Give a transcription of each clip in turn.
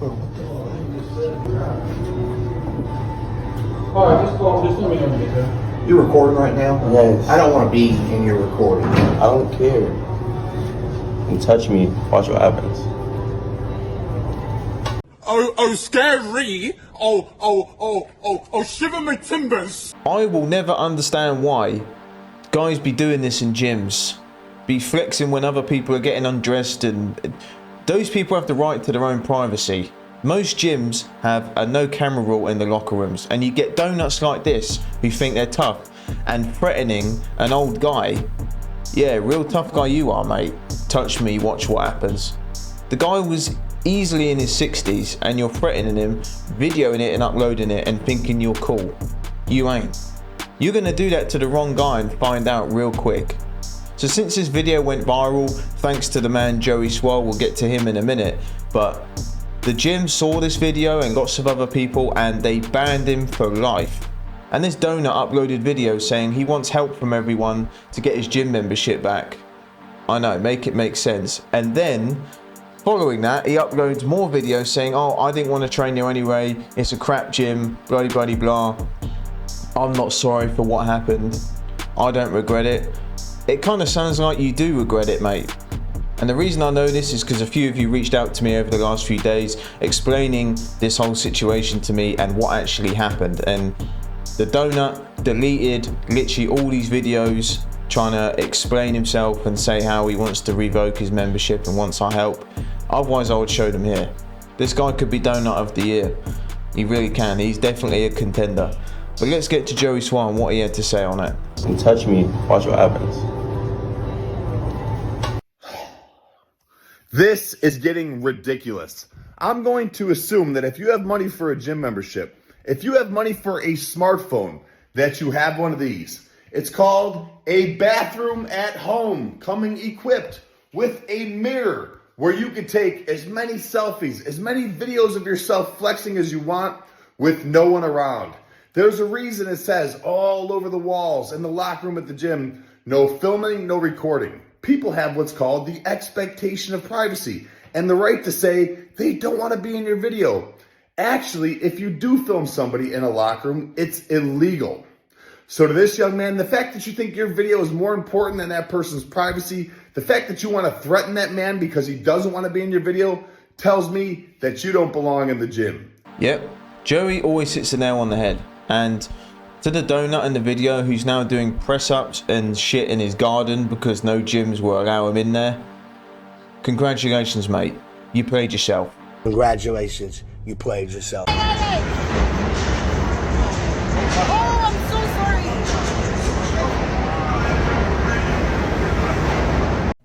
Alright, just let me know when you get there. You recording right now? Yes. I don't want to be in your recording. I don't care. You touch me, watch what happens. Oh, scary! Oh, shiver my timbers! I will never understand why guys be doing this in gyms, be flexing when other people are getting undressed, and those people have the right to their own privacy. Most gyms have a no camera rule in the locker rooms, and you get donuts like this who think they're tough and threatening an old guy. Yeah, real tough guy you are, mate. Touch me, watch what happens. The guy was easily in his 60s and you're threatening him, videoing it and uploading it and thinking you're cool. You ain't. You're gonna do that to the wrong guy and find out real quick. So since this video went viral, thanks to the man Joey Swoll, we'll get to him in a minute, but the gym saw this video and got some other people and they banned him for life. And this donut uploaded videos saying he wants help from everyone to get his gym membership back. I know, make it make sense. And then, following that, he uploads more videos saying, oh, I didn't want to train you anyway, it's a crap gym, bloody bloody blah. I'm not sorry for what happened. I don't regret it. It kind of sounds like you do regret it, mate. And the reason I know this is because a few of you reached out to me over the last few days explaining this whole situation to me and what actually happened. And the donut deleted literally all these videos trying to explain himself and say how he wants to revoke his membership and wants our help. Otherwise I would show them here. This guy could be donut of the year. He really can. He's definitely a contender. But let's get to Joey Swoll and what he had to say on it. You touch me, watch what happens. This is getting ridiculous. I'm going to assume that if you have money for a gym membership, if you have money for a smartphone, that you have one of these. It's called a bathroom at home, coming equipped with a mirror where you can take as many selfies, as many videos of yourself flexing as you want with no one around. There's a reason it says all over the walls in the locker room at the gym, no filming, no recording. People have what's called the expectation of privacy and the right to say they don't want to be in your video. Actually, if you do film somebody in a locker room, it's illegal. So to this young man, the fact that you think your video is more important than that person's privacy, the fact that you want to threaten that man because he doesn't want to be in your video, tells me that you don't belong in the gym. Yep, Joey always hits the nail on the head. And to the donut in the video who's now doing press-ups and shit in his garden because no gyms will allow him in there, congratulations, mate. You played yourself. Congratulations, you played yourself. Oh, I'm so sorry.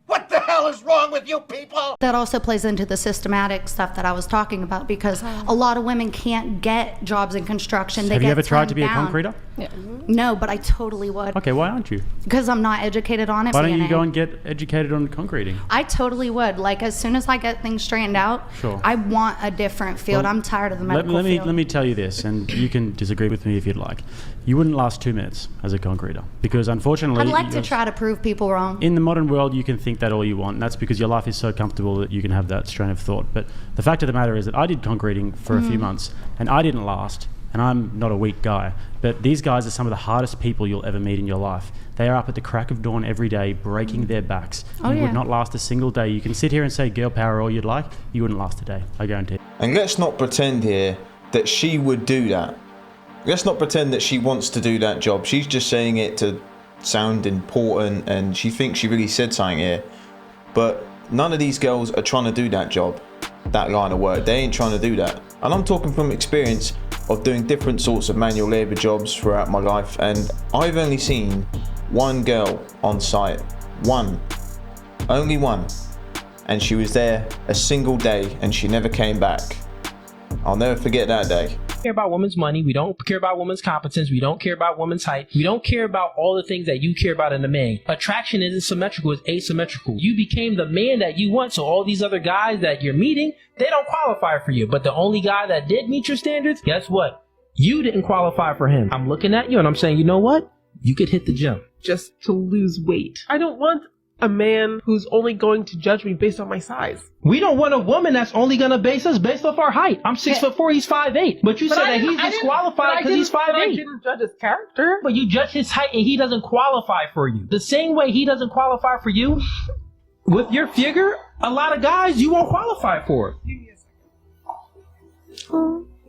What the hell is wrong with you people? That also plays into the systematic stuff that I was talking about, because a lot of women can't get jobs in construction. Have you ever tried to be a concreter? Yeah. No, but I totally would. Okay, why aren't you? Because I'm not educated on it. Why don't you go and get educated on concreting? I totally would. Like, as soon as I get things straightened out, sure. I want a different field. Well, I'm tired of the medical field. Let me tell you this, and you can disagree with me if you'd like. You wouldn't last 2 minutes as a concreter, because unfortunately... I'd like to try to prove people wrong. In the modern world, you can think that all you want, and that's because your life is so comfortable that you can have that strain of thought. But the fact of the matter is that I did concreting for a few months, and I didn't last. And I'm not a weak guy, but these guys are some of the hardest people you'll ever meet in your life. They are up at the crack of dawn every day, breaking their backs. You would not last a single day. You can sit here and say girl power all you'd like, you wouldn't last a day, I guarantee. And let's not pretend here that she would do that. Let's not pretend that she wants to do that job. She's just saying it to sound important, and she thinks she really said something here. But none of these girls are trying to do that job, that line of work. They ain't trying to do that. And I'm talking from experience of doing different sorts of manual labour jobs throughout my life, and I've only seen one girl on site. One. Only one. And she was there a single day and she never came back. I'll never forget that day. Care about women's money, we don't care about women's competence, we don't care about women's height, we don't care about all the things that you care about in a man. Attraction isn't symmetrical, it's asymmetrical. You became the man that you want, so all these other guys that you're meeting, they don't qualify for you. But the only guy that did meet your standards, guess what? You didn't qualify for him. I'm looking at you and I'm saying, you know what? You could hit the gym. Just to lose weight. I don't want a man who's only going to judge me based on my size. We don't want a woman that's only gonna base us based off our height. I'm 6'4", he's 5'8". But you said that he's disqualified because he's 5'8". I didn't judge his character. But you judge his height and he doesn't qualify for you. The same way he doesn't qualify for you, with your figure, a lot of guys you won't qualify for.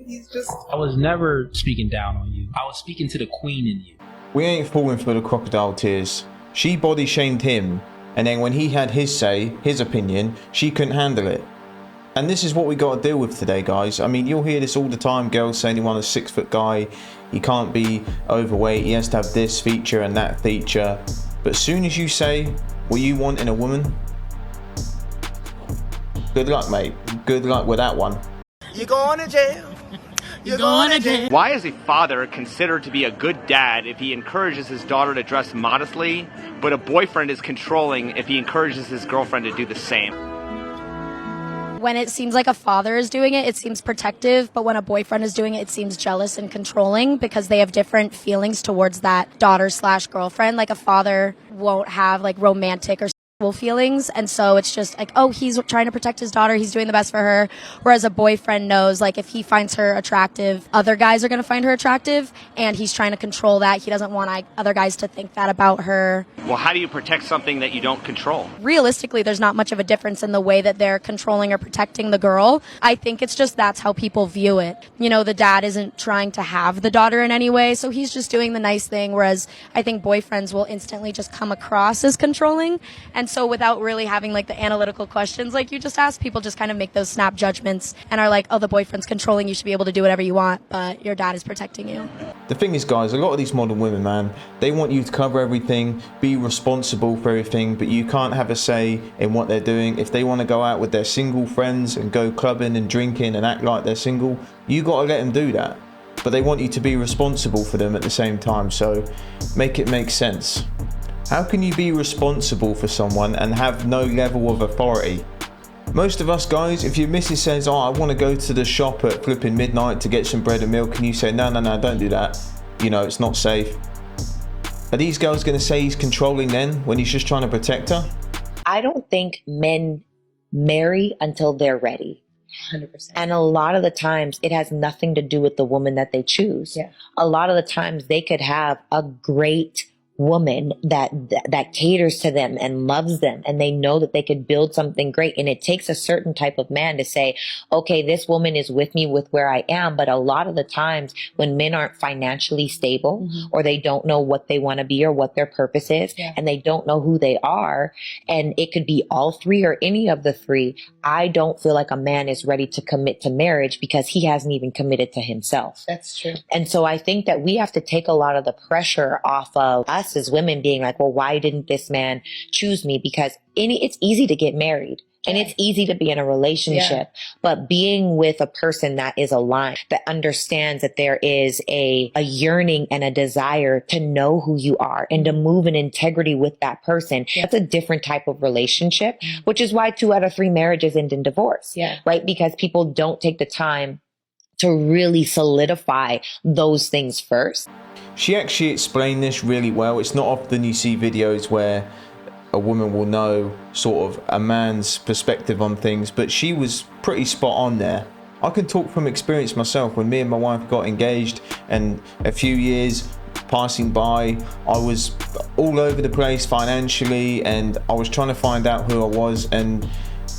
He's just... I was never speaking down on you. I was speaking to the queen in you. We ain't falling for the crocodile tears. She body shamed him, and then when he had his say, his opinion, she couldn't handle it. And this is what we got to deal with today, guys. I mean, you'll hear this all the time, girls saying he wants a 6 foot guy, he can't be overweight, he has to have this feature and that feature. But as soon as you say what you want in a woman, good luck, mate. Good luck with that one. You're going to jail. You're going to jail. Why is a father considered to be a good dad if he encourages his daughter to dress modestly, but a boyfriend is controlling if he encourages his girlfriend to do the same? When it seems like a father is doing it, it seems protective, but when a boyfriend is doing it, it seems jealous and controlling because they have different feelings towards that daughter/girlfriend. Like a father won't have like romantic or feelings, and so it's just like, oh, he's trying to protect his daughter, he's doing the best for her, whereas a boyfriend knows like if he finds her attractive, other guys are going to find her attractive, and he's trying to control that. He doesn't want other guys to think that about her. Well, how do you protect something that you don't control? Realistically, there's not much of a difference in the way that they're controlling or protecting the girl. I think it's just that's how people view it. You know, the dad isn't trying to have the daughter in any way, so he's just doing the nice thing, whereas I think boyfriends will instantly just come across as controlling. And so without really having like the analytical questions like you just asked, people just kind of make those snap judgments and are like, oh, the boyfriend's controlling, you should be able to do whatever you want, but your dad is protecting you. The thing is, guys, a lot of these modern women, man, they want you to cover everything, be responsible for everything, but you can't have a say in what they're doing. If they want to go out with their single friends and go clubbing and drinking and act like they're single, you got to let them do that. But they want you to be responsible for them at the same time, so make it make sense. How can you be responsible for someone and have no level of authority? Most of us guys, if your missus says, oh, I want to go to the shop at flipping midnight to get some bread and milk, and you say, no, don't do that. You know, it's not safe. Are these girls going to say he's controlling then when he's just trying to protect her? I don't think men marry until they're ready. 100%. And a lot of the times it has nothing to do with the woman that they choose. Yeah. A lot of the times they could have a great woman that caters to them and loves them, and they know that they could build something great. And it takes a certain type of man to say, okay, this woman is with me with where I am. But a lot of the times when men aren't financially stable, or they don't know what they want to be or what their purpose is, and they don't know who they are, and it could be all three or any of the three, I don't feel like a man is ready to commit to marriage because he hasn't even committed to himself. That's true. And so I think that we have to take a lot of the pressure off of us as women being like, well, why didn't this man choose me? Because it's easy to get married and it's easy to be in a relationship, but being with a person that is aligned, that understands that there is a yearning and a desire to know who you are and to move in integrity with that person, that's a different type of relationship, which is why 2 out of 3 marriages end in divorce, right? Because people don't take the time to really solidify those things first. She actually explained this really well. It's not often you see videos where a woman will know sort of a man's perspective on things, but she was pretty spot on there. I can talk from experience myself. When me and my wife got engaged and a few years passing by, I was all over the place financially and I was trying to find out who I was, and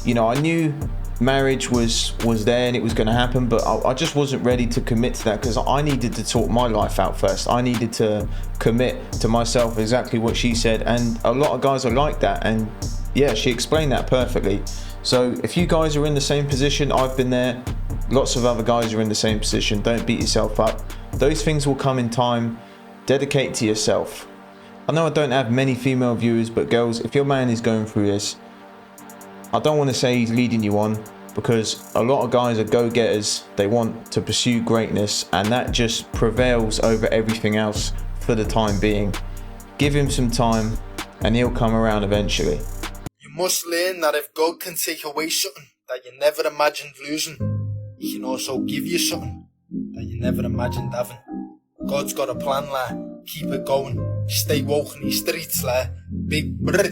you know, I knew marriage was there and it was going to happen, but I just wasn't ready to commit to that because I needed to sort my life out first. I needed to commit to myself, exactly what she said, and a lot of guys are like that, and yeah, she explained that perfectly. So if you guys are in the same position, I've been there, lots of other guys are in the same position, don't beat yourself up. Those things will come in time. Dedicate to yourself. I know I don't have many female viewers, but girls, if your man is going through this, I don't want to say he's leading you on, because a lot of guys are go-getters. They want to pursue greatness, and that just prevails over everything else for the time being. Give him some time and he'll come around eventually. You must learn that if God can take away something that you never imagined losing, He can also give you something that you never imagined having. God's got a plan, lad. Keep it going. Stay woke in these streets, lad. Big brr.